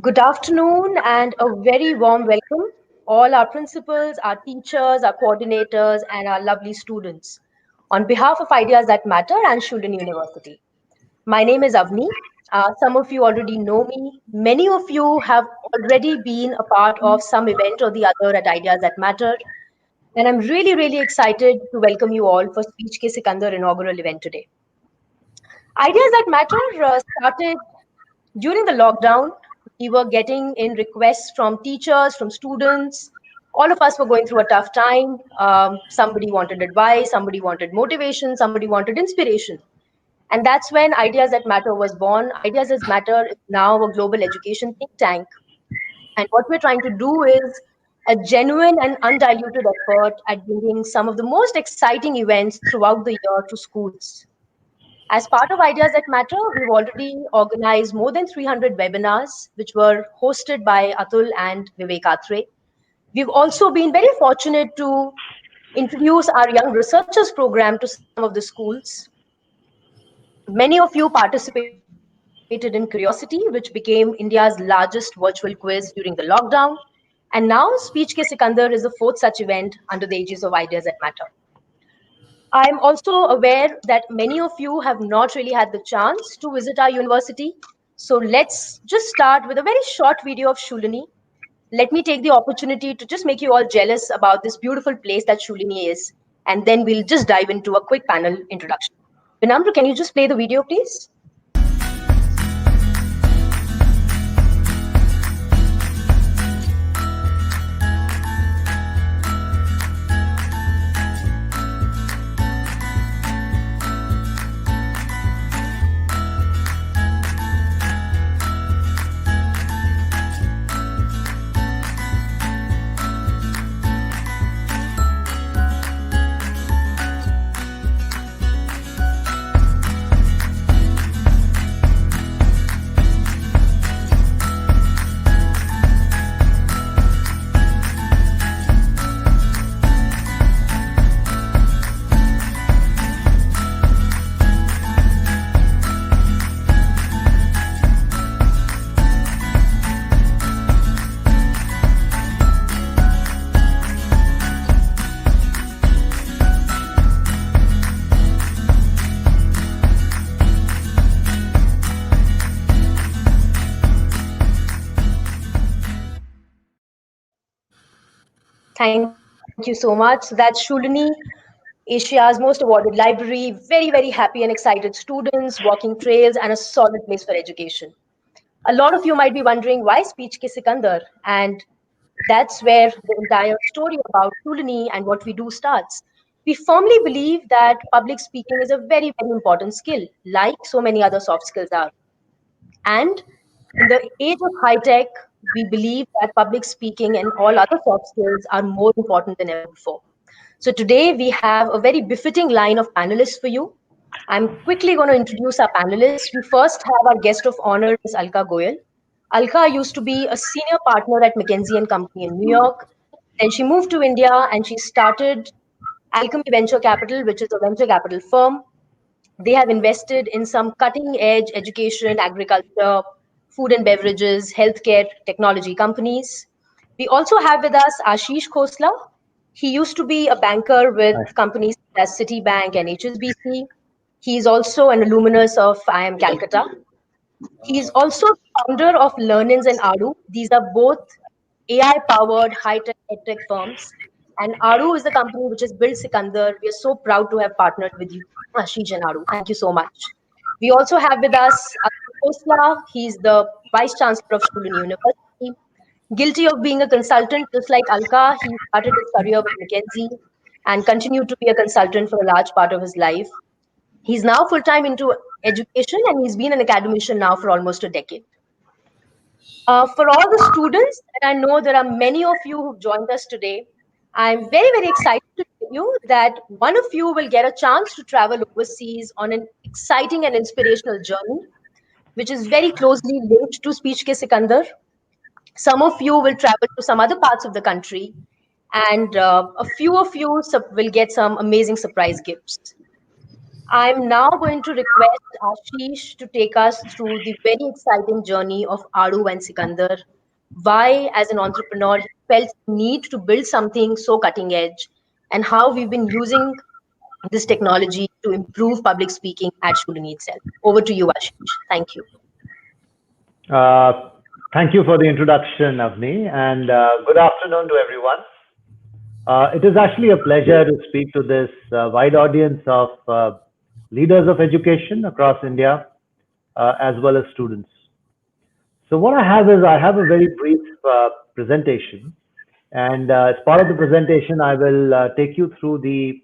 Good afternoon and a very warm welcome, all our principals, our teachers, our coordinators, and our lovely students. On behalf of Ideas That Matter and Shulin University, my name is Avni. Some of you already know me. Many of you have already been a part of some event or the other at Ideas That Matter. And I'm really, really excited to welcome you all for Speech Ke Sikandar inaugural event today. Ideas That Matter started during the lockdown. We were getting in requests from teachers, from students. All of us were going through a tough time. Somebody wanted advice, somebody wanted motivation, somebody wanted inspiration. And that's when Ideas That Matter was born. Ideas That Matter is now a global education think tank. And what we're trying to do is a genuine and undiluted effort at bringing some of the most exciting events throughout the year to schools. As part of Ideas That Matter, we've already organized more than 300 webinars, which were hosted by Atul and Vivek Atre. We've also been very fortunate to introduce our Young Researchers program to some of the schools. Many of you participated in Curiosity, which became India's largest virtual quiz during the lockdown. And now Speech Ke Sikandar is the fourth such event under the aegis of Ideas That Matter. I'm also aware that many of you have not really had the chance to visit our university. So let's just start with a very short video of Shulini. Let me take the opportunity to just make you all jealous about this beautiful place that Shulini is. And then we'll just dive into a quick panel introduction. Vinamra, can you just play the video, please? Thank you so much. So that's Shulini, Asia's most awarded library. Very, very happy and excited students, walking trails, and a solid place for education. A lot of you might be wondering why Speech Ke Sikandar, and that's where the entire story about Shulini and what we do starts. We firmly believe that public speaking is a very, very important skill, like so many other soft skills are. And in the age of high tech, we believe that public speaking and all other soft skills are more important than ever before. So today we have a very befitting line of panelists for you. I'm quickly going to introduce our panelists. We first have our guest of honor, Ms. Alka Goyal. Alka used to be a senior partner at McKinsey and Company in New York. Then she moved to India and she started Alchemy Venture Capital, which is a venture capital firm. They have invested in some cutting edge education, agriculture, food and beverages, healthcare, technology companies. We also have with us Ashish Khosla. He used to be a banker with Hi. companies such as Citibank and HSBC. He is also an alumnus of IIM Calcutta. He is also founder of Learnins and Adu. These are both AI-powered high-tech edtech firms. And Adu is the company which has built Sikandar. We are so proud to have partnered with you, Ashish and Adu. Thank you so much. We also have with us Atul Khosla. He's the Vice Chancellor of Shulin University. Guilty of being a consultant, just like Alka, he started his career with McKinsey and continued to be a consultant for a large part of his life. He's now full time into education and he's been an academician now for almost a decade. For all the students, and I know there are many of you who've joined us today, I'm very, very excited to tell you that one of you will get a chance to travel overseas on an exciting and inspirational journey, which is very closely linked to Speech Ke Sikandar. Some of you will travel to some other parts of the country, and a few of you will get some amazing surprise gifts. I'm now going to request Ashish to take us through the very exciting journey of Adu and Sikandar. Why, as an entrepreneur, he felt the need to build something so cutting edge, and how we've been using this technology to improve public speaking at Shulini itself. Over to you, Ashish. Thank you. Uh, Thank you for the introduction, Avni, and good afternoon to everyone. It is actually a pleasure to speak to this wide audience of leaders of education across India, as well as students. So what I have is I have a very brief presentation, and as part of the presentation, I will take you through the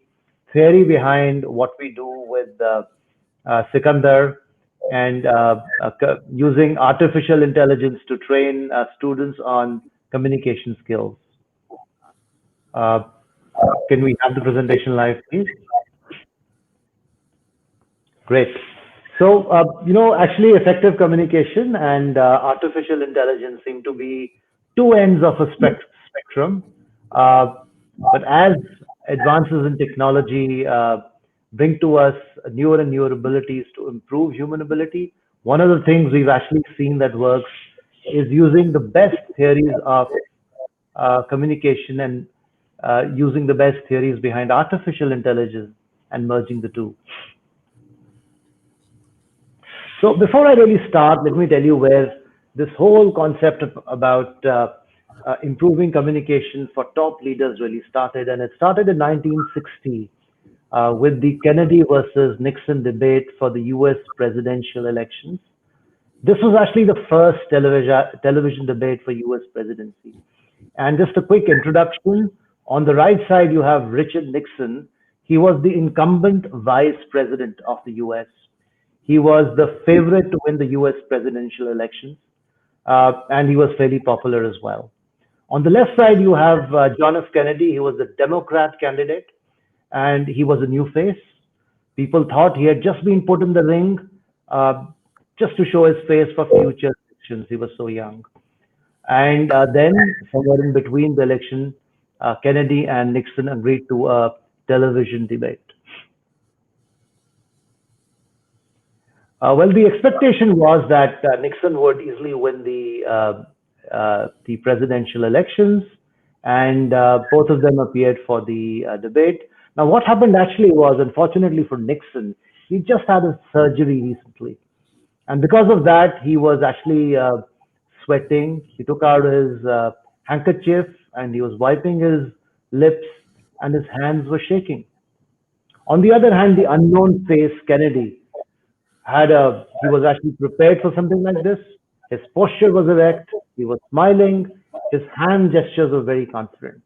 theory behind what we do with Sikandar and using artificial intelligence to train students on communication skills. Uh, can we have the presentation live, please? Great. So, actually, effective communication and artificial intelligence seem to be two ends of a spectrum. Uh, but as advances in technology bring to us newer and newer abilities to improve human ability, one of the things we've actually seen that works is using the best theories of communication and using the best theories behind artificial intelligence and merging the two. So before I really start, let me tell you where this whole concept about improving communication for top leaders really started. And it started in 1960 with the Kennedy versus Nixon debate for the US presidential elections. This was actually the first television debate for US presidency. And just a quick introduction. On the right side, you have Richard Nixon. He was the incumbent vice president of the US. He was the favorite to win the US presidential elections, and he was fairly popular as well. On the left side, you have John F. Kennedy. He was a Democrat candidate, and he was a new face. People thought he had just been put in the ring uh, just to show his face for future elections. He was so young. And then, somewhere in between the election, Kennedy and Nixon agreed to a television debate. Well, the expectation was that Nixon would easily win the presidential elections, and both of them appeared for the debate. Now, what happened actually was, unfortunately for Nixon, he just had a surgery recently, and because of that, he was actually sweating. He took out his handkerchief and he was wiping his lips, and his hands were shaking. On the other hand, the unknown face, Kennedy, he was actually prepared for something like this. His posture was erect, he was smiling, his hand gestures were very confident.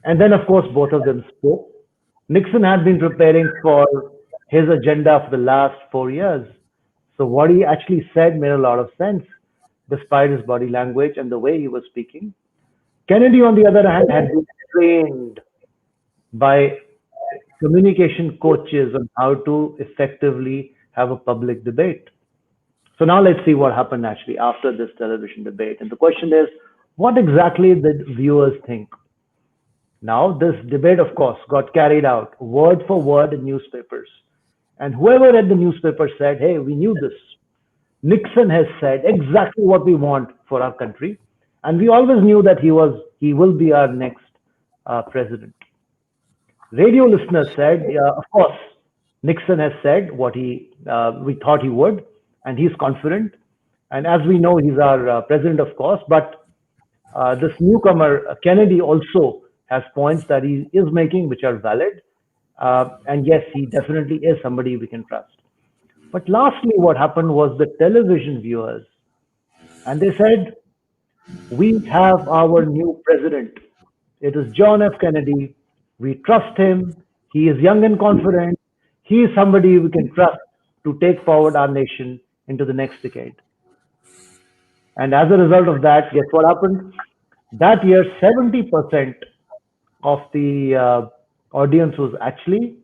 And then, of course, both of them spoke. Nixon had been preparing for his agenda for the last 4 years. So what he actually said made a lot of sense, despite his body language and the way he was speaking. Kennedy, on the other hand, had been trained by communication coaches on how to effectively have a public debate. So now let's see what happened actually after this television debate. And the question is, what exactly did viewers think? Now, this debate, of course, got carried out word for word in newspapers. And whoever read the newspaper said, hey, we knew this. Nixon has said exactly what we want for our country. And we always knew that he will be our next president. Radio listeners said, yeah, of course, Nixon has said what we thought he would, and he's confident. And as we know, he's our president, of course. But this newcomer, Kennedy, also has points that he is making which are valid. And yes, he definitely is somebody we can trust. But lastly, what happened was the television viewers, and they said, we have our new president. It is John F. Kennedy. We trust him. He is young and confident. He is somebody we can trust to take forward our nation into the next decade. And as a result of that, guess what happened? That year, 70% of the audience was actually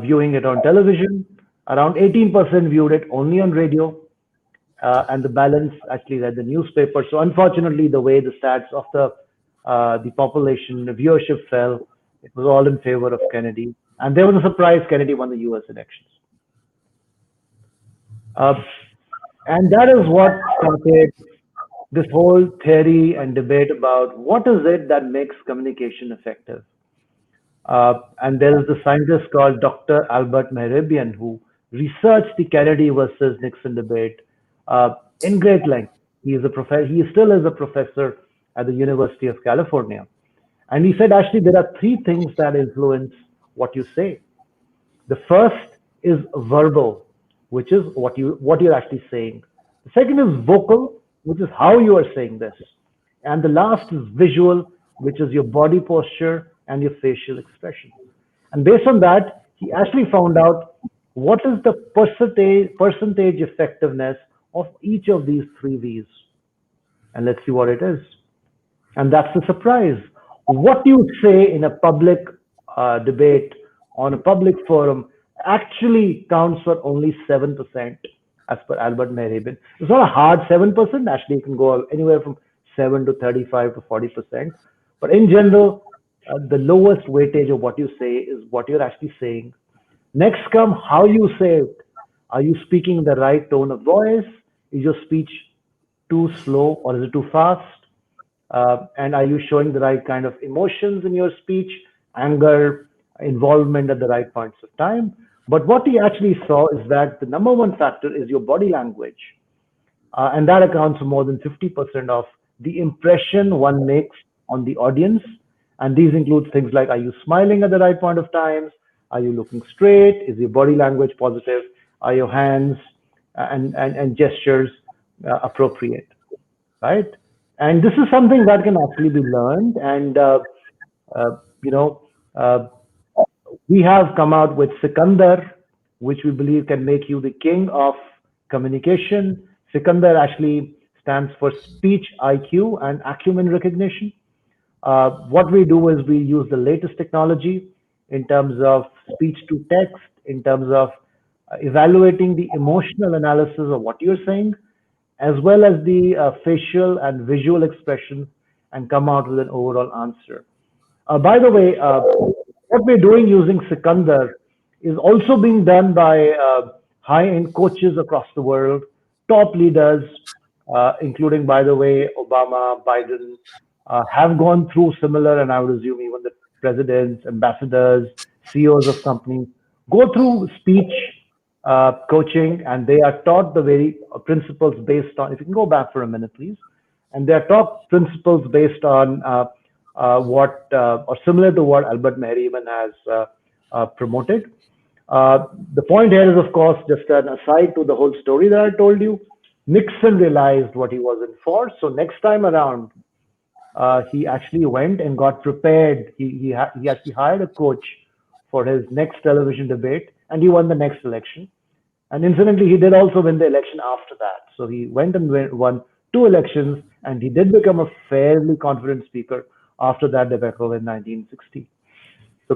viewing it on television. Around 18% viewed it only on radio, and the balance actually read the newspaper. So unfortunately, the way the stats of the population, the viewership fell, it was all in favor of Kennedy, And there was a surprise: Kennedy won the U.S. elections. Uh, and that is what started this whole theory and debate about what is it that makes communication effective. And there is the scientist called Dr. Albert Mehrabian who researched the Kennedy versus Nixon debate in great length. He is a professor. He still is a professor at the University of California, and he said actually there are three things that influence what you say. The first is verbal, which is what you're actually saying. The second is vocal, which is how you are saying this. And the last is visual, which is your body posture and your facial expression. And based on that, he actually found out what is the percentage effectiveness of each of these three V's. And let's see what it is. And that's the surprise. What you say in a public debate on a public forum actually counts for only 7%, as per Albert Mehrabian. It's not a hard 7%. Actually, it can go anywhere from 7 to 35 to 40%. But in general, the lowest weightage of what you say is what you're actually saying. Next come how you say it. Are you speaking the right tone of voice? Is your speech too slow or is it too fast? And are you showing the right kind of emotions in your speech, anger, involvement at the right points of time? But what he actually saw is that the number one factor is your body language. And that accounts for more than 50% of the impression one makes on the audience. And these include things like, are you smiling at the right point of time? Are you looking straight? Is your body language positive? Are your hands and gestures appropriate? Right? And this is something that can actually be learned. And, you know, uh, we have come out with Sikandar, which we believe can make you the king of communication. Sikandar actually stands for speech IQ and acumen recognition. What we do is we use the latest technology in terms of speech to text, in terms of evaluating the emotional analysis of what you're saying, as well as the facial and visual expression, and come out with an overall answer. By the way, what we're doing using Sikandar is also being done by high-end coaches across the world, top leaders, including, by the way, Obama, Biden, have gone through similar, and I would assume even the presidents, ambassadors, CEOs of companies go through speech coaching, and they are taught the very principles based on. If you can go back for a minute, please, and they are taught principles based on what or similar to what Albert Mehrabian has promoted. The point here is, of course, just an aside to the whole story that I told you. Nixon realized what he was in for, so next time around, he actually went and got prepared. He actually hired a coach for his next television debate, and he won the next election. And incidentally, he did also win the election after that. So he went and won two elections, and he did become a fairly confident speaker after that debacle in 1960. So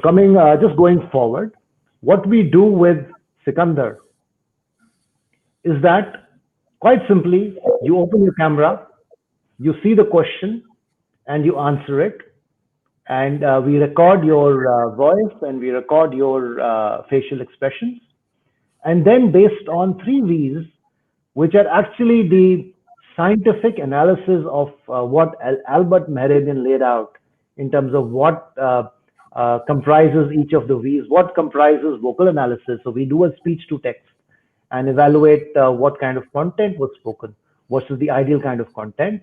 just going forward, what we do with Sikandar is that quite simply, you open your camera, you see the question, and you answer it. And we record your voice and we record your facial expressions. And then based on three V's, which are actually the scientific analysis of what Albert Mehrabian laid out in terms of what comprises each of the V's, what comprises vocal analysis. So we do a speech to text and evaluate what kind of content was spoken versus the ideal kind of content.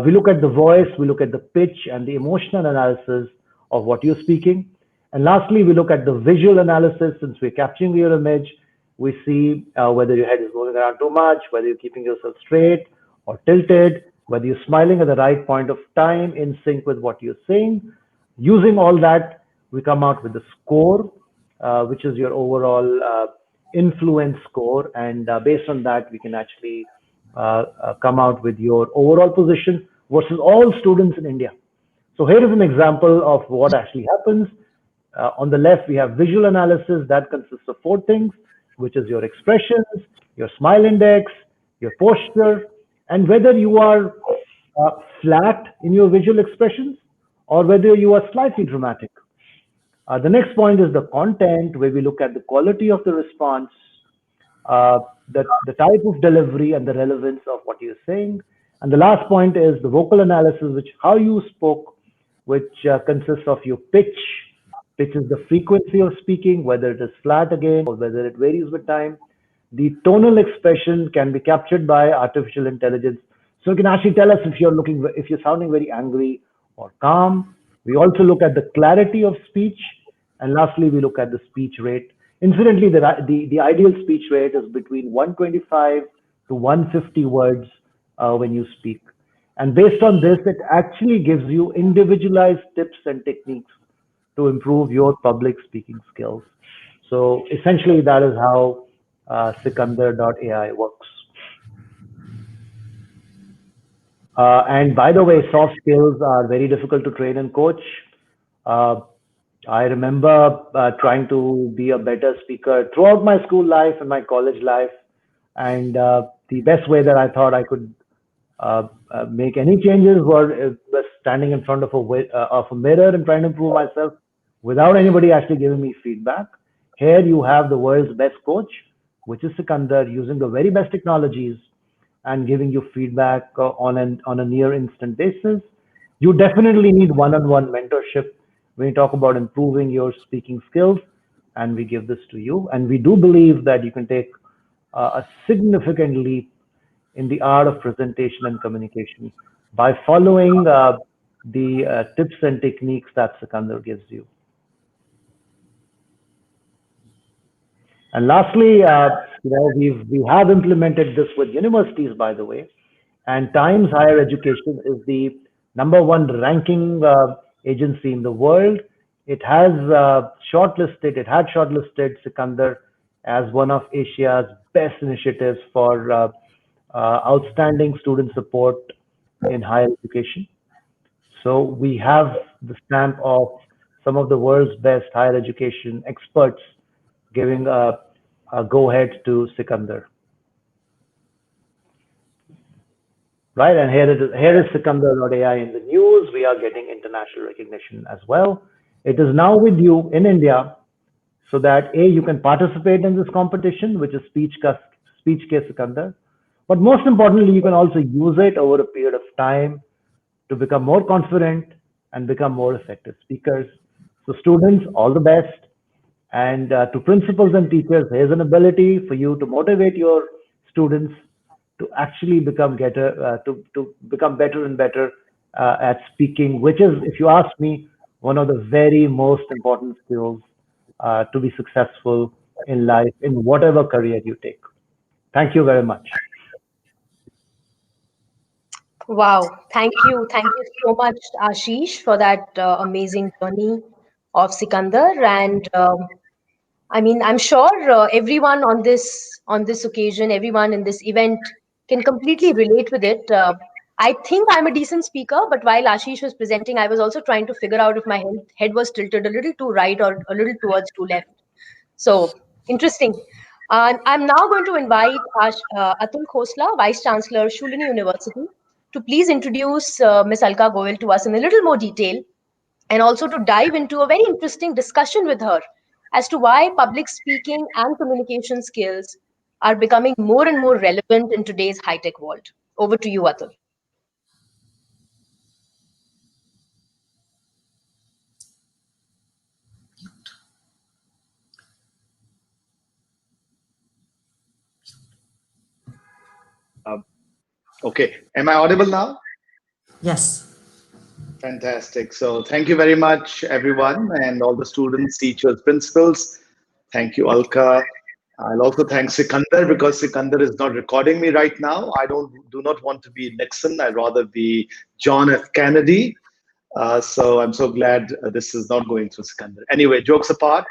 We look at the voice, we look at the pitch and the emotional analysis of what you're speaking. And lastly, we look at the visual analysis. Since we're capturing your image, we see whether your head is moving around too much, whether you're keeping yourself straight or tilted, whether you're smiling at the right point of time in sync with what you're saying. Using all that, we come out with the score, which is your overall influence score. And based on that, we can actually come out with your overall position versus all students in India. So here is an example of what actually happens. On the left, we have visual analysis that consists of four things, which is your expressions, your smile index, your posture, and whether you are flat in your visual expressions or whether you are slightly dramatic. The next point is the content, where we look at the quality of the response, uh, the type of delivery and the relevance of what you're saying. And the last point is the vocal analysis, which how you spoke, which consists of your pitch. Pitch is the frequency of speaking, whether it is flat again or whether it varies with time. The tonal expression can be captured by artificial intelligence. So you can actually tell us if you're sounding very angry or calm. We also look at the clarity of speech, and lastly, we look at the speech rate. Incidentally, the ideal speech rate is between 125 to 150 words when you speak. And based on this, it actually gives you individualized tips and techniques to improve your public speaking skills. So essentially, that is how Sikandar.ai works. And by the way, soft skills are very difficult to train and coach. Uh, I remember trying to be a better speaker throughout my school life and my college life. And the best way that I thought I could make any changes was standing in front of a mirror and trying to improve myself without anybody actually giving me feedback. Here you have the world's best coach, which is Sikandar, using the very best technologies and giving you feedback on a near instant basis. You definitely need one-on-one mentorship when you talk about improving your speaking skills, and we give this to you. And we do believe that you can take a significant leap in the art of presentation and communication by following the tips and techniques that Sikandar gives you. And lastly, we have implemented this with universities, by the way, and Times Higher Education is the number one ranking agency in the world. It had shortlisted Sikandar as one of Asia's best initiatives for outstanding student support in higher education. So we have the stamp of some of the world's best higher education experts giving a go ahead to Sikandar. Right, and here is Sikandar.ai in the news. We are getting international recognition as well. It is now with you in India, so that A, you can participate in this competition, which is Speech Case Sikandar. But most importantly, you can also use it over a period of time to become more confident and become more effective speakers. So students, all the best. And to principals and teachers, here's an ability for you to motivate your students to actually become to become better and better at speaking, which is, if you ask me, one of the very most important skills to be successful in life in whatever career you take. Thank you very much. Wow. Thank you. Thank you so much, Ashish, for that amazing journey of Sikandar. And I mean, I'm sure everyone on this occasion, everyone in this event can completely relate with it. I think I'm a decent speaker, but while Ashish was presenting, I was also trying to figure out if my head was tilted a little to right or a little towards to left. So interesting. I'm now going to invite Atul Khosla, Vice Chancellor, Shulini University, to please introduce Ms. Alka Goel to us in a little more detail, and also to dive into a very interesting discussion with her as to why public speaking and communication skills are becoming more and more relevant in today's high-tech world. Over to you, Atul. Okay, am I audible now? Yes. Fantastic. So thank you very much, everyone, and all the students, teachers, principals. Thank you, Alka. I'll also thank Sikandar because Sikandar is not recording me right now. I do not want to be Nixon. I'd rather be John F. Kennedy. So I'm so glad this is not going through Sikandar. Anyway, jokes apart,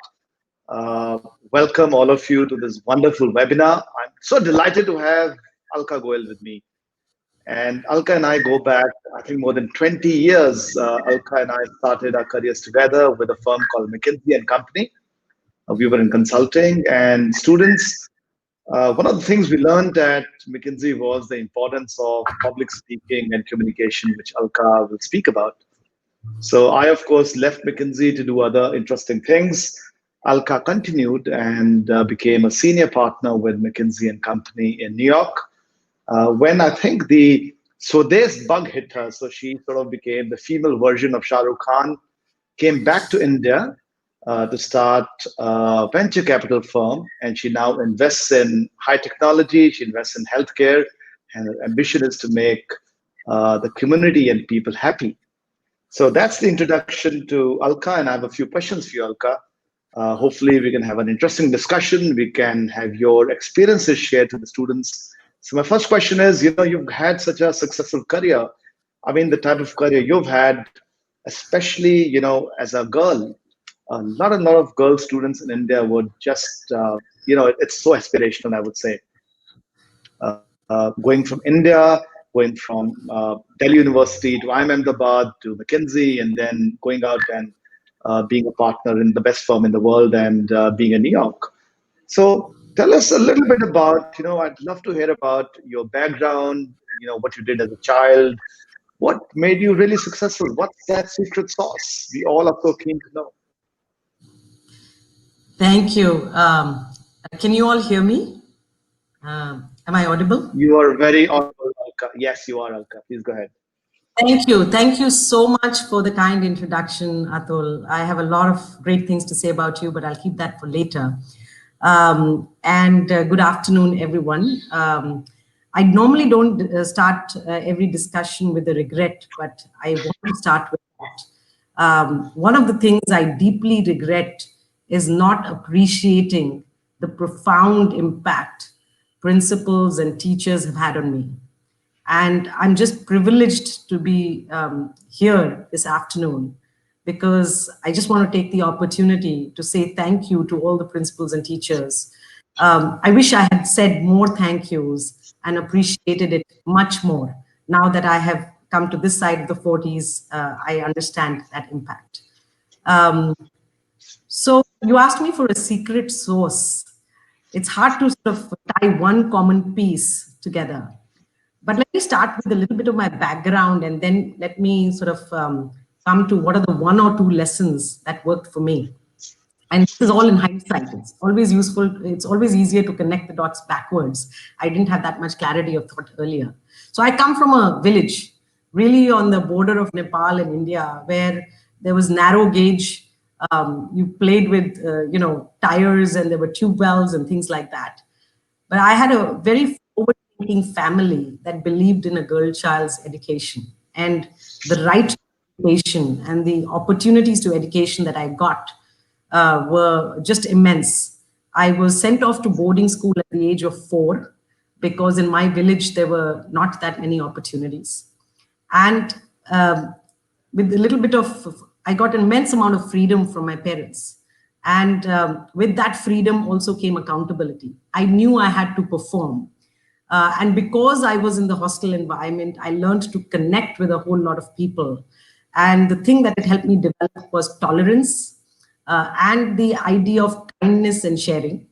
uh, welcome all of you to this wonderful webinar. I'm so delighted to have Alka Goel with me. And Alka and I go back, I think, more than 20 years. Alka and I started our careers together with a firm called McKinsey and Company. We were in consulting and students. One of the things we learned at McKinsey was the importance of public speaking and communication, which Alka will speak about. So I, of course, left McKinsey to do other interesting things. Alka continued and became a senior partner with McKinsey and Company in New York. When I think the Swades bug hit her, so she sort of became the female version of Shah Rukh Khan, came back to India to start a venture capital firm, and she now invests in high technology, she invests in healthcare, and her ambition is to make the community and people happy. So that's the introduction to Alka, and I have a few questions for you, Alka. Hopefully, we can have an interesting discussion. We can have your experiences shared to the students. So, my first question is, you've had such a successful career. I mean, the type of career you've had, especially, as a girl, not a lot of girl students in India would just, it's so aspirational, I would say. Going from India, going from Delhi University to IIM Ahmedabad to McKinsey, and then going out and being a partner in the best firm in the world and being in New York. So tell us a little bit about, I'd love to hear about your background, what you did as a child, what made you really successful? What's that secret sauce? We all are so keen to know. Thank you. Can you all hear me? Am I audible? You are very audible, Alka. Yes, you are, Alka. Please go ahead. Thank you. Thank you so much for the kind introduction, Atul. I have a lot of great things to say about you, but I'll keep that for later. And good afternoon, everyone. I normally don't start every discussion with a regret, but I want to start with that. One of the things I deeply regret is not appreciating the profound impact principals and teachers have had on me. And I'm just privileged to be here this afternoon because I just want to take the opportunity to say thank you to all the principals and teachers. I wish I had said more thank yous and appreciated it much more. Now that I have come to this side of the 40s, I understand that impact. So you asked me for a secret sauce. It's hard to sort of tie one common piece together. But let me start with a little bit of my background, and then let me sort of come to what are the one or two lessons that worked for me. And this is all in hindsight. It's always useful. It's always easier to connect the dots backwards. I didn't have that much clarity of thought earlier. So I come from a village, really on the border of Nepal and India, where there was narrow gauge. You played with, tires, and there were tube wells and things like that. But I had a very forward-thinking family that believed in a girl child's education, and the right to education and the opportunities to education that I got were just immense. I was sent off to boarding school at the age of 4 because in my village there were not that many opportunities. And with a little bit of, I got an immense amount of freedom from my parents. And with that freedom also came accountability. I knew I had to perform. And because I was in the hostel environment, I learned to connect with a whole lot of people. And the thing that it helped me develop was tolerance and the idea of kindness and sharing,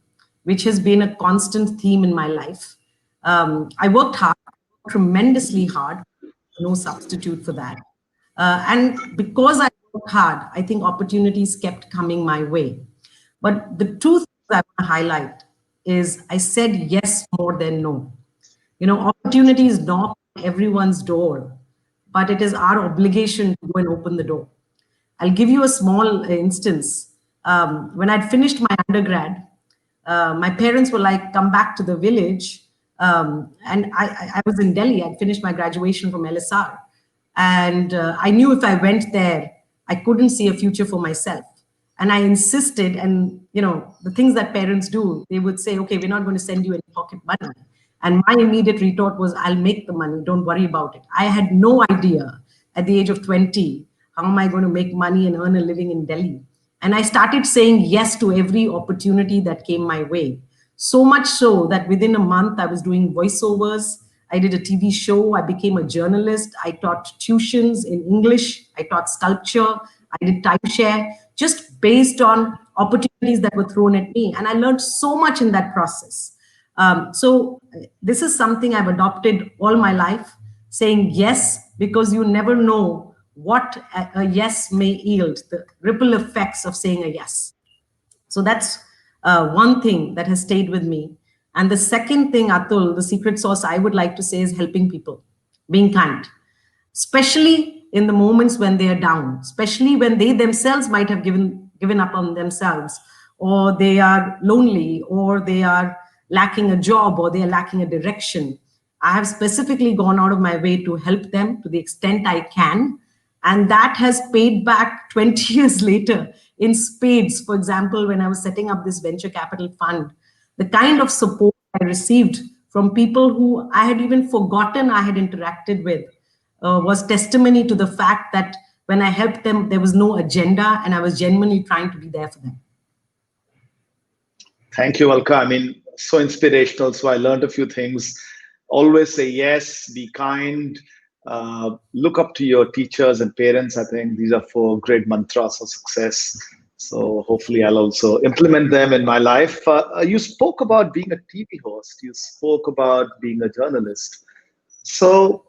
which has been a constant theme in my life. I worked hard, tremendously hard, no substitute for that. And because I worked hard, I think opportunities kept coming my way. But the two things I want to highlight is I said yes more than no. Opportunities knock on everyone's door, but it is our obligation to go and open the door. I'll give you a small instance. When I'd finished my undergrad, my parents were like, come back to the village. And I was in Delhi. I'd finished my graduation from LSR. And I knew if I went there, I couldn't see a future for myself. And I insisted, and the things that parents do, they would say, okay, we're not going to send you any pocket money. And my immediate retort was, I'll make the money, don't worry about it. I had no idea at the age of 20, how am I going to make money and earn a living in Delhi? And I started saying yes to every opportunity that came my way. So much so that within a month, I was doing voiceovers. I did a TV show. I became a journalist. I taught tuitions in English. I taught sculpture. I did timeshare, just based on opportunities that were thrown at me. And I learned so much in that process. So this is something I've adopted all my life, saying yes, because you never know what a yes may yield, the ripple effects of saying a yes. So that's one thing that has stayed with me. And the second thing, Atul, the secret sauce I would like to say is helping people, being kind, especially in the moments when they are down, especially when they themselves might have given up on themselves, or they are lonely, or they are lacking a job, or they are lacking a direction. I have specifically gone out of my way to help them to the extent I can. And that has paid back 20 years later in spades. For example, when I was setting up this venture capital fund, the kind of support I received from people who I had even forgotten I had interacted with was testimony to the fact that when I helped them, there was no agenda and I was genuinely trying to be there for them. Thank you, Alka. I mean, so inspirational. So I learned a few things. Always say yes, be kind, look up to your teachers and parents. I think these are 4 great mantras for success. So hopefully I'll also implement them in my life. You spoke about being a TV host. You spoke about being a journalist. So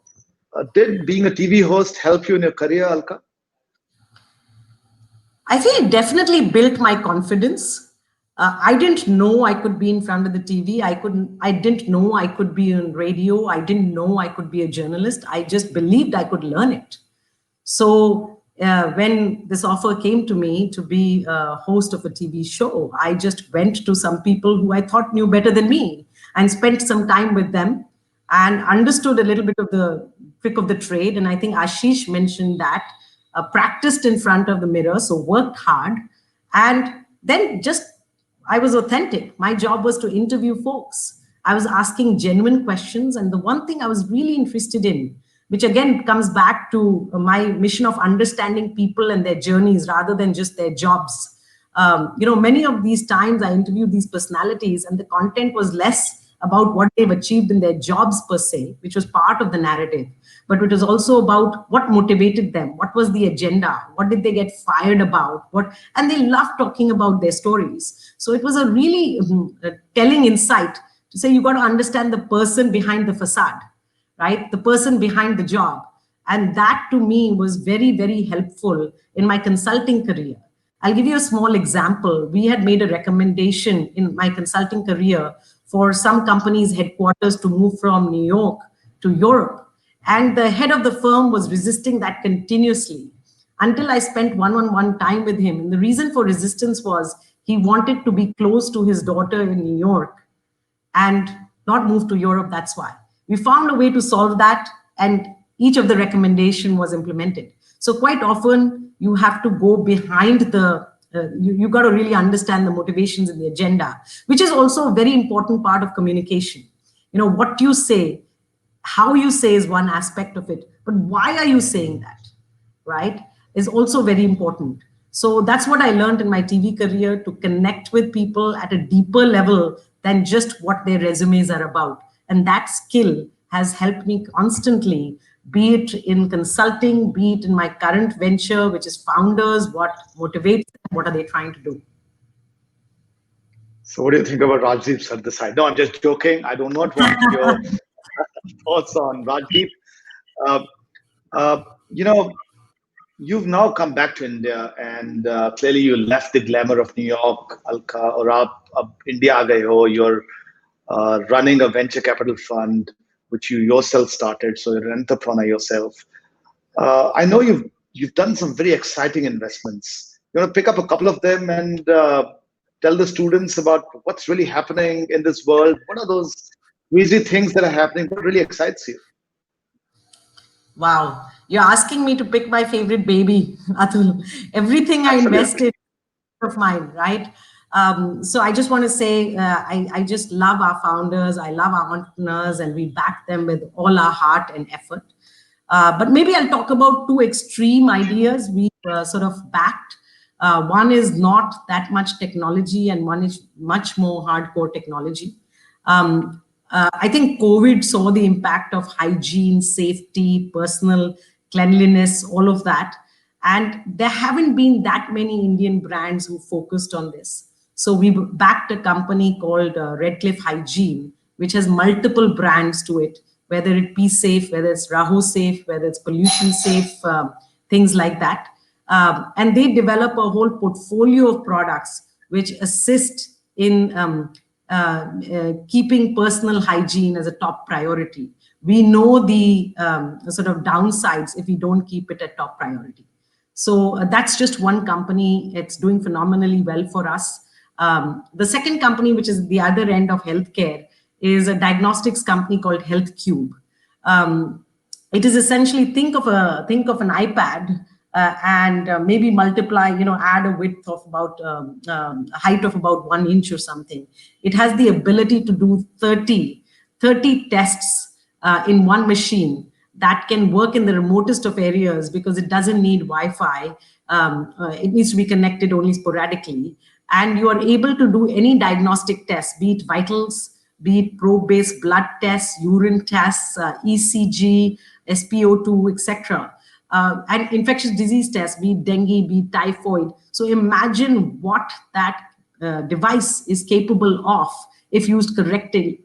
did being a TV host help you in your career, Alka? I feel it definitely built my confidence. I didn't know I could be in front of the TV. I didn't know I could be on radio. I didn't know I could be a journalist. I just believed I could learn it. So when this offer came to me to be a host of a TV show, I just went to some people who I thought knew better than me and spent some time with them and understood a little bit of the trick of the trade. And I think Ashish mentioned that. Practiced in front of the mirror, so worked hard, and then just I was authentic. My job was to interview folks. I was asking genuine questions, and the one thing I was really interested in, which again comes back to my mission of understanding people and their journeys rather than just their jobs. Many of these times I interviewed these personalities, and the content was less about what they've achieved in their jobs per se, which was part of the narrative, but it was also about what motivated them, what was the agenda, what did they get fired about, and they loved talking about their stories. So it was a really telling insight to say you got to understand the person behind the facade, right? The person behind the job. And that to me was very, very helpful in my consulting career. I'll give you a small example. We had made a recommendation in my consulting career for some companies' headquarters to move from New York to Europe. And the head of the firm was resisting that continuously until I spent one-on-one time with him. And the reason for resistance was he wanted to be close to his daughter in New York and not move to Europe. That's why. We found a way to solve that, and each of the recommendation was implemented. So quite often you have to go behind the you got to really understand the motivations and the agenda, which is also a very important part of communication. What you say, how you say is one aspect of it, but why are you saying that, right, is also very important. So that's what I learned in my TV career, to connect with people at a deeper level than just what their resumes are about. And that skill has helped me constantly, be it in consulting, be it in my current venture, which is founders, what motivates them, what are they trying to do. So what do you think about Rajdeep Sardesai? No, I'm just joking. I do not want your thoughts on Rajdeep. You've now come back to India, and clearly you left the glamour of New York, Alka, or ab India aa gaye ho. You're running a venture capital fund, which you yourself started, so you're an entrepreneur yourself. I know you've done some very exciting investments. You want to pick up a couple of them and tell the students about what's really happening in this world? What are those crazy things that are happening? What really excites you? Wow, you're asking me to pick my favorite baby, Atul. Everything I invested of mine, right? So I just want to say, I just love our founders. I love our entrepreneurs, and we back them with all our heart and effort. But maybe I'll talk about 2 extreme ideas we sort of backed. One is not that much technology, and one is much more hardcore technology. I think COVID saw the impact of hygiene, safety, personal cleanliness, all of that. And there haven't been that many Indian brands who focused on this. So we backed a company called Red Cliff Hygiene, which has multiple brands to it, whether it be safe, whether it's Raho safe, whether it's pollution safe. things like that. And they develop a whole portfolio of products which assist in keeping personal hygiene as a top priority. We know the sort of downsides if we don't keep it a top priority. So that's just one company. It's doing phenomenally well for us. The second company, which is the other end of healthcare, is a diagnostics company called HealthCube. It is essentially think of an iPad and maybe multiply, add a width of about a height of about 1 inch or something. It has the ability to do 30 tests in one machine that can work in the remotest of areas because it doesn't need Wi-Fi. It needs to be connected only sporadically. And you are able to do any diagnostic test, be it vitals, be it probe-based blood tests, urine tests, ECG, SpO2, etc. And infectious disease tests, be it dengue, be it typhoid. So imagine what that device is capable of if used correctly.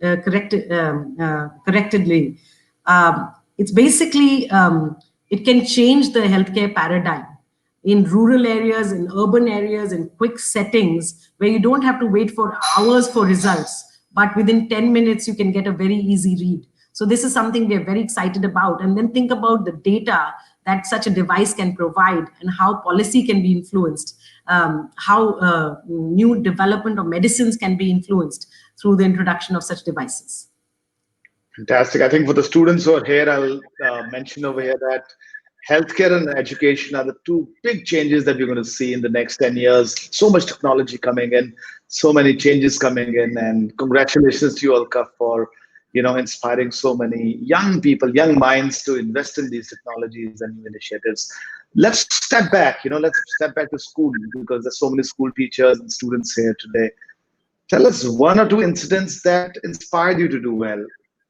It's basically, it can change the healthcare paradigm in rural areas, in urban areas, in quick settings where you don't have to wait for hours for results, but within 10 minutes, you can get a very easy read. So this is something we're very excited about. And then think about the data that such a device can provide and how policy can be influenced, how new development of medicines can be influenced through the introduction of such devices. Fantastic. I think for the students who are here, I'll mention over here that healthcare and education are the two big changes that we're going to see in the next 10 years. So much technology coming in, so many changes coming in, and congratulations to you, Alka, for inspiring so many young people, young minds to invest in these technologies and new initiatives. Let's step back, let's step back to school because there's so many school teachers and students here today. Tell us one or two incidents that inspired you to do well.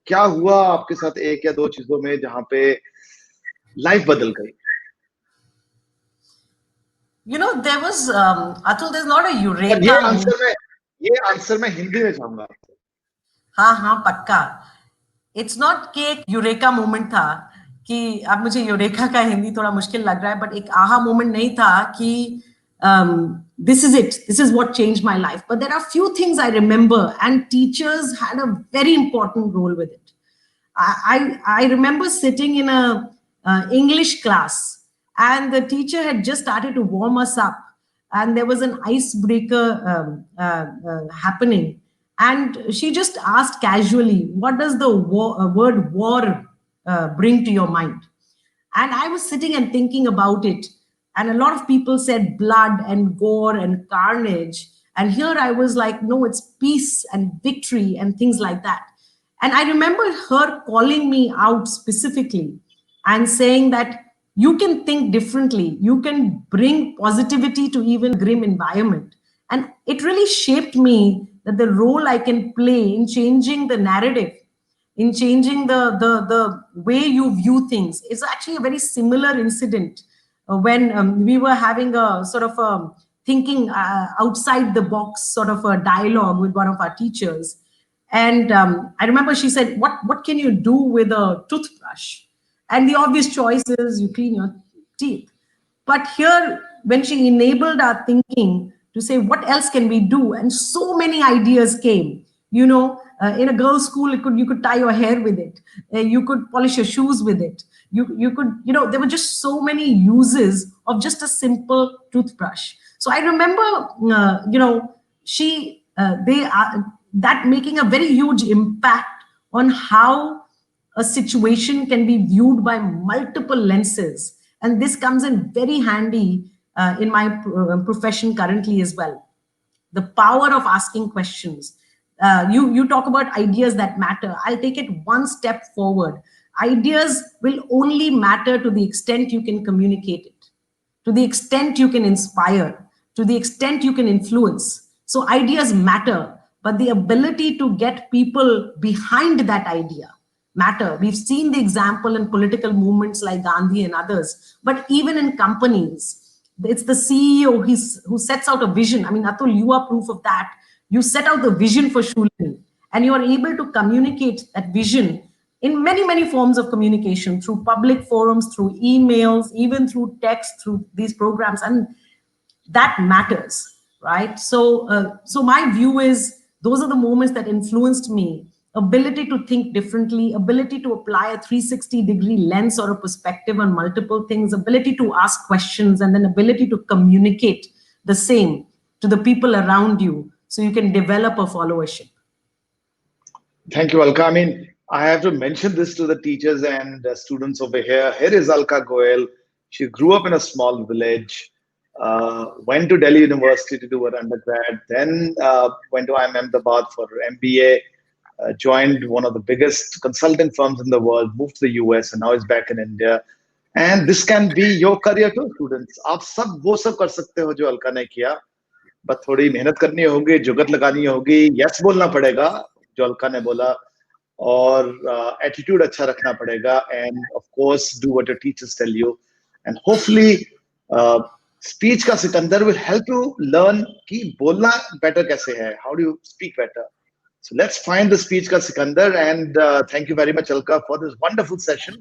क्या हुआ आपके साथ एक या दो चीजों में जहां पे लाइफ बदल गई? There was Atul, there's not a eureka. ये आंसर मैं हिंदी में चाहूंगा. हाँ पक्का. It's not कि एक यूरेका मोमेंट था कि अब मुझे यूरेका का हिंदी थोड़ा मुश्किल लग रहा है, बट एक आहा मोमेंट नहीं था कि this is it, this is what changed my life. But there are few things I remember, and teachers had a very important role with it. I remember sitting in a English class, and the teacher had just started to warm us up, and there was an icebreaker happening, and she just asked casually, what does the word war bring to your mind? And I was sitting and thinking about it. And a lot of people said blood and gore and carnage. And here I was like, no, it's peace and victory and things like that. And I remember her calling me out specifically and saying that you can think differently. You can bring positivity to even grim environment. And it really shaped me that the role I can play in changing the narrative, in changing the way you view things. Is actually a very similar incident when we were having a sort of thinking outside the box sort of a dialogue with one of our teachers. And I remember she said, what can you do with a toothbrush? And the obvious choice is you clean your teeth. But here, when she enabled our thinking to say, what else can we do? And so many ideas came. In a girls' school, you could tie your hair with it. You could polish your shoes with it. You could, there were just so many uses of just a simple toothbrush. So I remember, that making a very huge impact on how a situation can be viewed by multiple lenses. And this comes in very handy in my profession currently as well. The power of asking questions. You talk about ideas that matter. I'll take it one step forward. Ideas will only matter to the extent you can communicate it, to the extent you can inspire, to the extent you can influence. So ideas matter, but the ability to get people behind that idea matter. We've seen the example in political movements like Gandhi and others, but even in companies, it's the CEO who sets out a vision. I mean, Atul, you are proof of that. You set out the vision for Shulin, and you are able to communicate that vision in many, many forms of communication, through public forums, through emails, even through text, through these programs. And that matters, right? So my view is those are the moments that influenced me. Ability to think differently, ability to apply a 360-degree lens or a perspective on multiple things, ability to ask questions, and then ability to communicate the same to the people around you so you can develop a followership. Thank you, Alka. I mean, I have to mention this to the teachers and students over here. Here is Alka Goel. She grew up in a small village, went to Delhi University to do her undergrad, then went to IIM Ahmedabad for her MBA, joined one of the biggest consulting firms in the world, moved to the US, and now is back in India. And this can be your career too, students. आप सब वो सब कर सकते हो जो अलका ने किया, बस थोड़ी मेहनत करनी होगी, जुगत लगानी होगी, यस बोलना पड़ेगा जो अलका ने बोला, और एटीट्यूड अच्छा रखना पड़ेगा, and of course do what your teachers tell you, and hopefully speech का Sikandar will help you learn कि बोलना बेटर कैसे है, how do you speak better. So let's find the speech ka Sikandar, and thank you very much, Alka, for this wonderful session.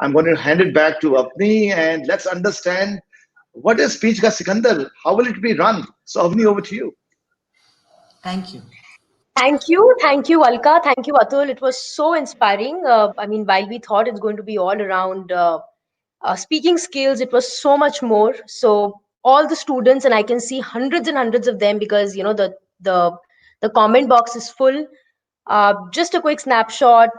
I'm going to hand it back to Avni, and let's understand what is speech ka Sikandar. How will it be run? So Avni, over to you. Thank you. Thank you, Alka. Thank you, Atul. It was so inspiring. I mean, while we thought it's going to be all around speaking skills, it was so much more. So all the students, and I can see hundreds and hundreds of them because the the comment box is full. Just a quick snapshot.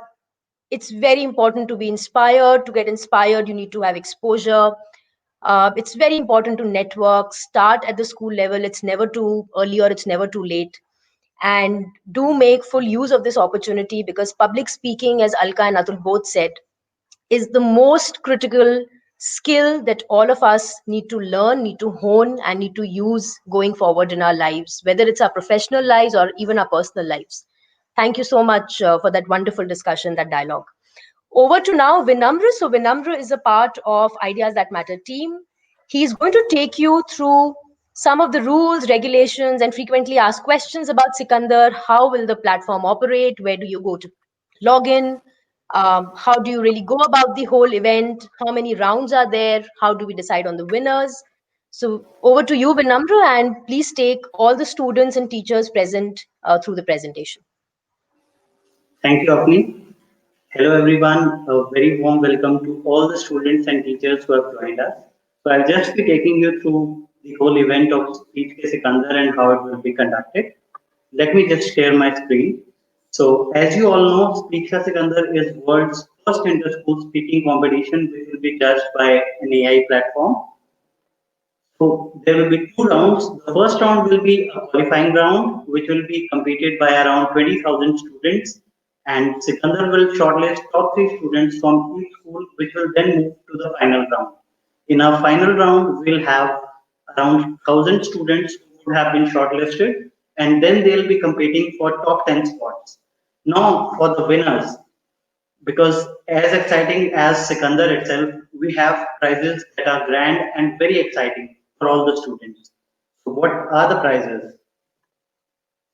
It's very important to be inspired. To get inspired, you need to have exposure. It's very important to network. Start at the school level. It's never too early or it's never too late. And do make full use of this opportunity because public speaking, as Alka and Atul both said, is the most critical skill that all of us need to learn, need to hone, and need to use going forward in our lives, whether it's our professional lives or even our personal lives. Thank you so much for that wonderful discussion, that dialogue. Over to now Vinamra. So Vinamra is a part of Ideas That Matter team. He's going to take you through some of the rules, regulations, and frequently asked questions about Sikandar. How will the platform operate? Where do you go to log in? How do you really go about the whole event? How many rounds are there? How do we decide on the winners? So over to you, Vinamra, and please take all the students and teachers present through the presentation. Thank you, Apni. Hello, everyone. A very warm welcome to all the students and teachers who have joined us. So I'll just be taking you through the whole event of Speech Ke Sikandar and how it will be conducted. Let me just share my screen. So as you all know, Speech Ka Sikandar is world's first inter-school speaking competition which will be judged by an AI platform. So there will be two rounds. The first round will be a qualifying round, which will be competed by around 20,000 students. And Sikandar will shortlist top 3 students from each school, which will then move to the final round. In our final round, we'll have around 1,000 students who have been shortlisted, and then they'll be competing for top 10 spots. Now, for the winners, because as exciting as Sikandar itself, we have prizes that are grand and very exciting for all the students. So what are the prizes?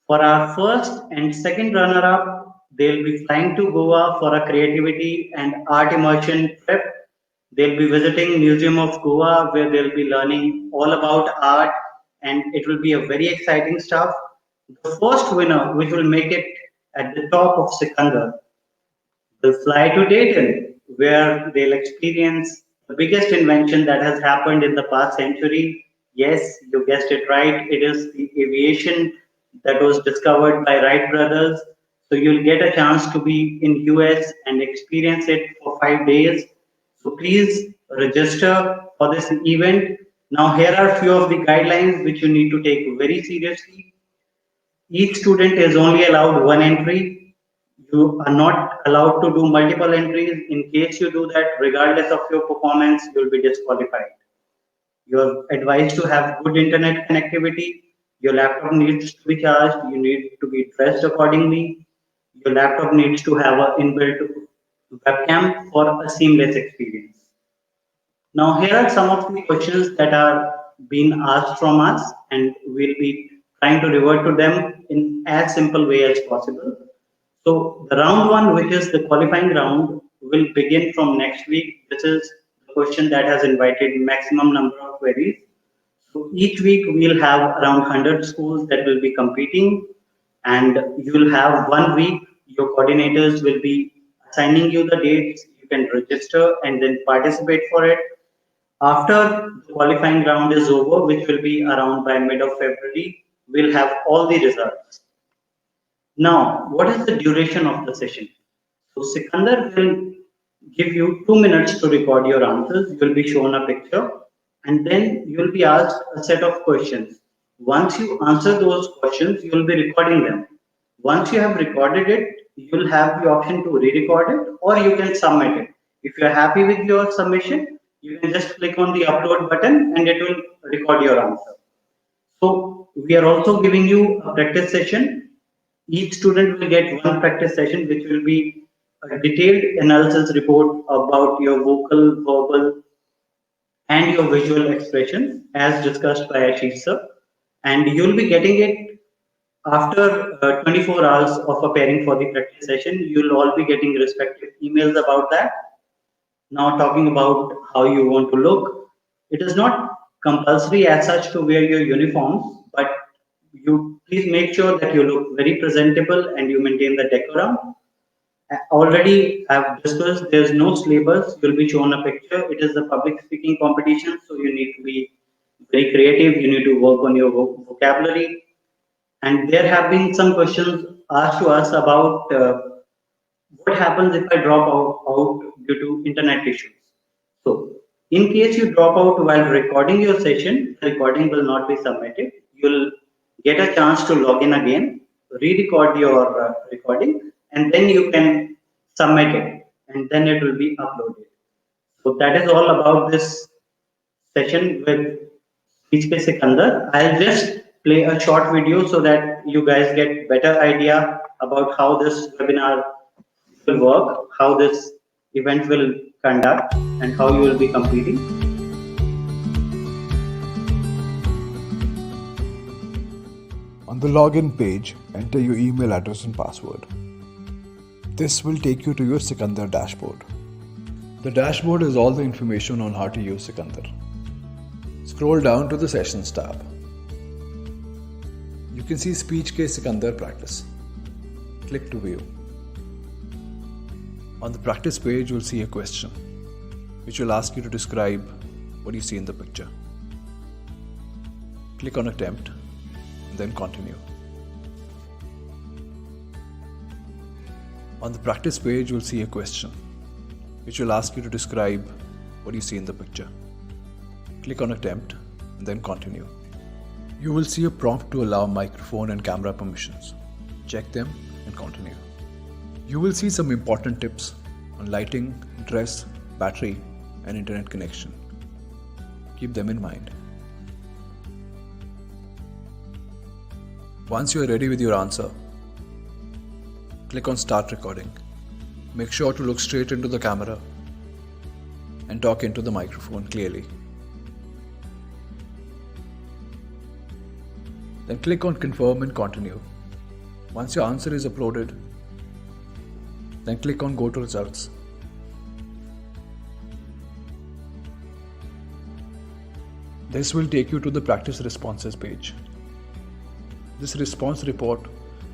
For our first and second runner-up, they'll be flying to Goa for a creativity and art immersion trip. They'll be visiting Museum of Goa where they'll be learning all about art, and it will be a very exciting stuff. The first winner, which will make it at the top of Sikandar, will fly to Dayton, where they'll experience the biggest invention that has happened in the past century. Yes, you guessed it right. It is the aviation that was discovered by Wright brothers. So you'll get a chance to be in US and experience it for 5 days. So please register for this event. Now here are a few of the guidelines which you need to take very seriously. Each student is only allowed one entry. You are not allowed to do multiple entries. In case you do that, regardless of your performance, you'll be disqualified. You're advised to have good internet connectivity. Your laptop needs to be charged. You need to be dressed accordingly. Your laptop needs to have an inbuilt webcam for a seamless experience. Now, here are some of the questions that are being asked from us, and we'll be trying to revert to them in as simple way as possible. So the round one, which is the qualifying round, will begin from next week. This is the question that has invited maximum number of queries. So each week we'll have around 100 schools that will be competing, and you will have 1 week. Your coordinators will be assigning you the dates. You can register and then participate for it. After the qualifying round is over, which will be around by mid of February, we'll have all the results. Now, what is the duration of the session? So Sikandar will give you 2 minutes to record your answers. You will be shown a picture and then you will be asked a set of questions. Once you answer those questions, you will be recording them. Once you have recorded it, you will have the option to re-record it or you can submit it. If you are happy with your submission, you can just click on the upload button and it will record your answer. So we are also giving you a practice session. Each student will get one practice session, which will be a detailed analysis report about your vocal, verbal, and your visual expressions, as discussed by Ashish sir. And you'll be getting it after 24 hours of preparing for the practice session. You'll all be getting respective emails about that. Now, talking about how you want to look, it is not compulsory as such to wear your uniforms, but you please make sure that you look very presentable and you maintain the decorum. Already I've discussed there's no syllabus, you'll be shown a picture. It is a public speaking competition, so you need to be very creative, you need to work on your vocabulary. And there have been some questions asked to us about what happens if I drop out due to internet issues. So, in case you drop out while recording your session, the recording will not be submitted. You'll get a chance to log in again, re-record your recording, and then you can submit it, and then it will be uploaded. So that is all about this session with HK Sikandar. I'll just play a short video so that you guys get better idea about how this webinar will work, how this event will conduct, and how you will be competing. On the login page, enter your email address and password. This will take you to your Sikandar dashboard. The dashboard is all the information on how to use Sikandar. Scroll down to the Sessions tab. You can see Speech Ke Sikandar practice. Click to view. On the practice page, you'll see a question, which will ask you to describe what you see in the picture. Click on Attempt, and then Continue. On the practice page, you'll see a question, which will ask you to describe what you see in the picture. Click on Attempt, and then Continue. You will see a prompt to allow microphone and camera permissions. Check them and continue. You will see some important tips on lighting, dress, battery, and internet connection. Keep them in mind. Once you are ready with your answer, click on Start Recording. Make sure to look straight into the camera and talk into the microphone clearly. Then click on Confirm and Continue. Once your answer is uploaded, then click on Go to Results. This will take you to the Practice Responses page. This response report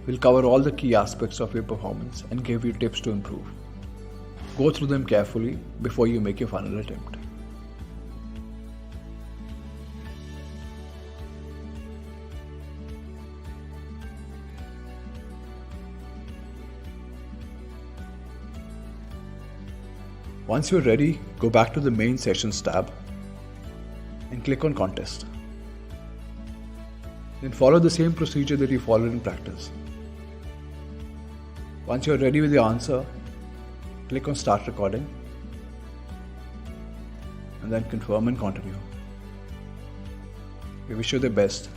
will cover all the key aspects of your performance and give you tips to improve. Go through them carefully before you make your final attempt. Once you're ready, go back to the Main Sessions tab and click on Contest. Then follow the same procedure that you followed in practice. Once you're ready with your answer, click on Start Recording and then Confirm and Continue. We wish you the best.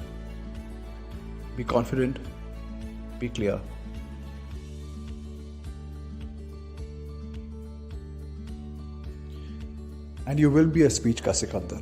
Be confident, be clear. And you will be a Speech Ka Sikandar.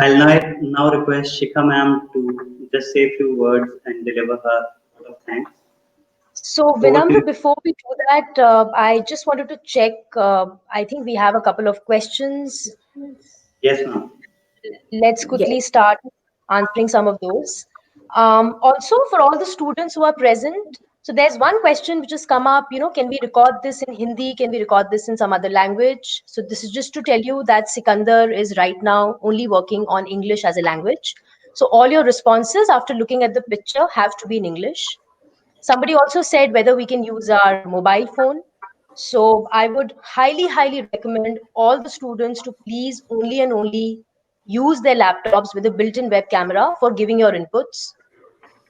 I'll now request Shikha ma'am to just say a few words and deliver her word of thanks. So, Over to you. Vinamra, before we do that, I just wanted to check. I think we have a couple of questions. Yes, ma'am. Let's Yes. quickly start answering some of those. Also, for all the students who are present, so there's one question which has come up, can we record this in Hindi? Can we record this in some other language? So this is just to tell you that Sikandar is right now only working on English as a language. So all your responses after looking at the picture have to be in English. Somebody also said whether we can use our mobile phone. So I would highly, highly recommend all the students to please only and only use their laptops with a built-in web camera for giving your inputs.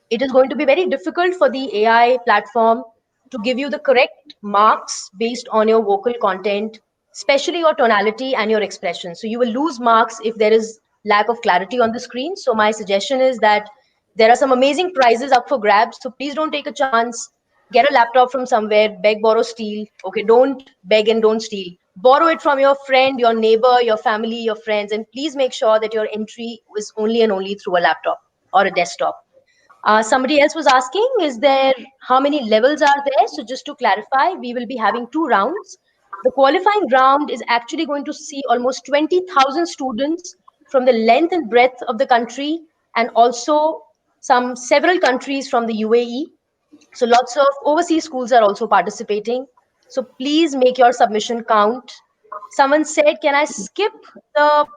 It is going to be very difficult for the AI platform to give you the correct marks based on your vocal content, especially your tonality and your expression. So you will lose marks if there is lack of clarity on the screen. So my suggestion is that there are some amazing prizes up for grabs. So please don't take a chance. Get a laptop from somewhere, beg, borrow, steal. Okay, don't beg and don't steal. Borrow it from your friend, your neighbor, your family, your friends, and please make sure that your entry is only and only through a laptop or a desktop. Somebody else was asking, is there how many levels are there? So just to clarify, we will be having two rounds. The qualifying round is actually going to see almost 20,000 students from the length and breadth of the country, and also some several countries from the UAE. So lots of overseas schools are also participating. So please make your submission count. Someone said, can I skip the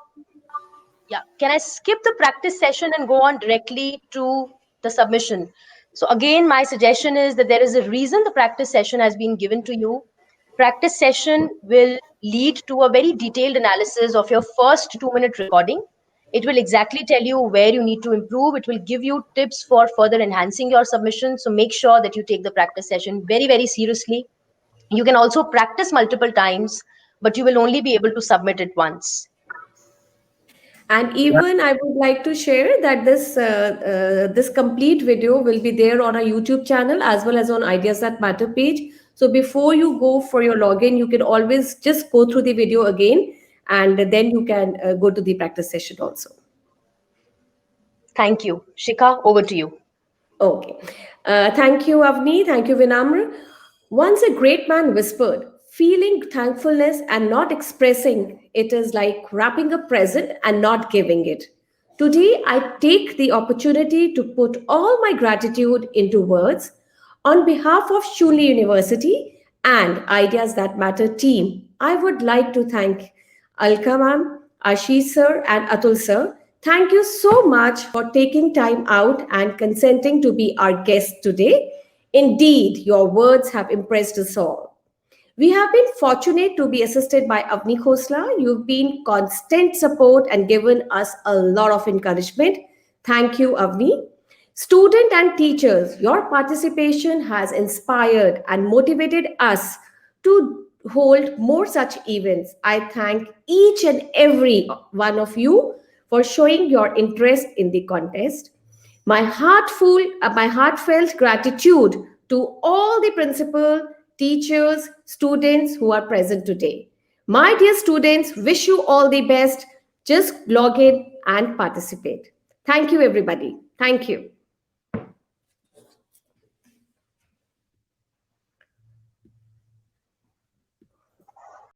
can I skip the practice session and go on directly to the submission? So again, my suggestion is that there is a reason the practice session has been given to you. Practice session will lead to a very detailed analysis of your first 2-minute recording. It will exactly tell you where you need to improve. It will give you tips for further enhancing your submission. So make sure that you take the practice session very, very seriously. You can also practice multiple times, but you will only be able to submit it once. And even I would like to share that this complete video will be there on our YouTube channel as well as on Ideas That Matter page. So before you go for your login, you can always just go through the video again, and then you can go to the practice session also. Thank you. Shikha, over to you. Okay. Thank you, Avni. Thank you, Vinamra. Once a great man whispered, feeling thankfulness and not expressing it is like wrapping a present and not giving it. Today, I take the opportunity to put all my gratitude into words on behalf of Shuli University and Ideas That Matter team. I would like to thank Alka ma'am, Ashish sir, and Atul sir. Thank you so much for taking time out and consenting to be our guest today. Indeed, your words have impressed us all. We have been fortunate to be assisted by Avni Khosla. You've been constant support and given us a lot of encouragement. Thank you, Avni. Student and teachers, your participation has inspired and motivated us to hold more such events. I thank each and every one of you for showing your interest in the contest. My heartfelt gratitude to all the principal, teachers, students who are present today. My dear students, wish you all the best. Just log in and participate. Thank you, everybody. Thank you.